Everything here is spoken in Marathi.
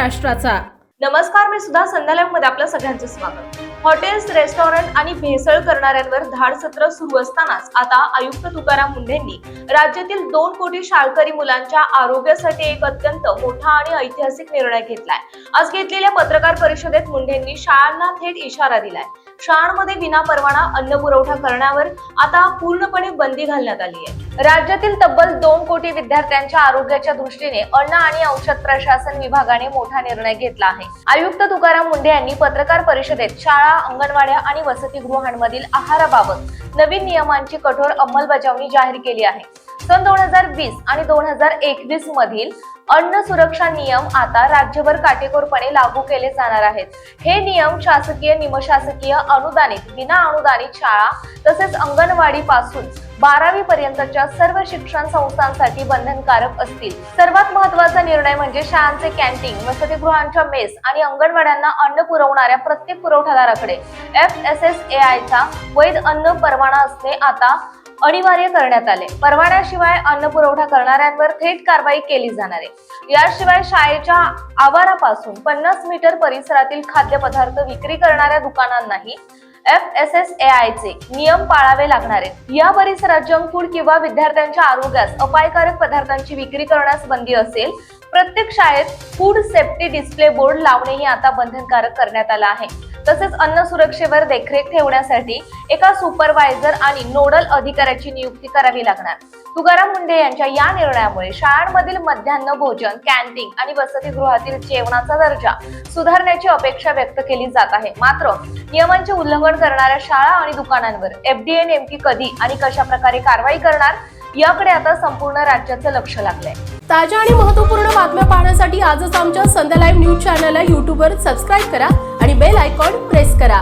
महाराष्ट्राचा। नमस्कार, मी सुद्धा संध्याकाळमध्ये आपलं सगळ्यांचं स्वागत। हॉटेल्स, रेस्टॉरंट आणि भेसळ करणाऱ्यांवर धाड सत्र सुरू असतानाच आता आयुक्त तुकाराम मुंढेंनी राज्यातील 2 कोटी शाळकरी मुलांच्या आरोग्यासाठी एक अत्यंत मोठा आणि ऐतिहासिक निर्णय घेतलाय। आज घेतलेल्या पत्रकार परिषदेत मुंढेंनी शाळांना थेट इशारा दिलाय। शाळांमध्ये विनापरवाना अन्न पुरवठा करण्यावर आता पूर्णपणे बंदी घालण्यात आली आहे। राज्यातील तब्बल 2 कोटी विद्यार्थ्यांच्या आरोग्याच्या दृष्टीने अन्न आणि औषध प्रशासन विभागाने मोठा निर्णय घेतला आहे। आयुक्त तुकाराम मुंढे यांनी पत्रकार परिषदेत शाळा, अंगणवाड्या आणि वसतिगृहांमधील आहाराबाबत नवीन नियमांची कठोर अंमलबजावणी जाहीर केली आहे। सन 2020 आणि 2021 मधील अन्न सुरक्षा नियम आता राज्यभर काटेकोरपणे लागू केले जाणार आहेत। हे नियम शासकीय, निमशासकीय, अनुदानित, विना अनुदानित शाळा तसेच अंगणवाडी पासून 12वी पर्यंतच्या सर्व शिक्षण संस्थांसाठी बंधनकारक असतील। सर्वात महत्त्वाचा निर्णय म्हणजे शाळांचे कॅन्टीन, वसतिगृहांच्या मेस आणि अंगणवाड्यांना अन्न पुरवणाऱ्या प्रत्येक पुरवठादाराकडे FSSAI चा वैध अन्न परवाना असणे आता अनिवार्य करण्यात आले। परवान्याशिवाय अन्न पुरवठा करणाऱ्यांवर थेट कारवाई केली जाणार आहे। याशिवाय शाळेच्या आवारापासून 50 मीटर परिसरातील खाद्यपदार्थ विक्री करणाऱ्या दुकानांनाही FSSAI चे नियम पाळावे लागणार आहेत। या परिसरात जंक फूड किंवा विद्यार्थ्यांच्या आरोग्यास अपायकारक पदार्थांची विक्री करण्यास बंदी असेल। प्रत्येक शाळेत फूड सेफ्टी डिस्प्ले बोर्ड लावणेही आता बंधनकारक करण्यात आलं आहे। तसेच अन्न सुरक्षेवर देखरेख ठेवण्यासाठी एका सुपरवायझर आणि नोडल अधिकाऱ्याची नियुक्ती करावी लागणार। तुकाराम मुंढे यांच्या या निर्णयामुळे शाळांमधील मध्यान्ह भोजन, कॅन्टीन आणि वसतिगृहातील जेवणाचा दर्जा सुधारण्याची अपेक्षा व्यक्त केली जात आहे। मात्र नियमांचे उल्लंघन करणाऱ्या शाळा आणि दुकानांवर FDA नेमकी कधी आणि कशा प्रकारे कारवाई करणार याकडे आता संपूर्ण राज्याचं लक्ष लागलंय। ताज्या आणि महत्त्वपूर्ण बातम्या पाहण्यासाठी आजच आमच्या संध्या लाईव्ह न्यूज चॅनलला YouTube वर सबस्क्राईब करा आणि बेल आयकॉन प्रेस करा।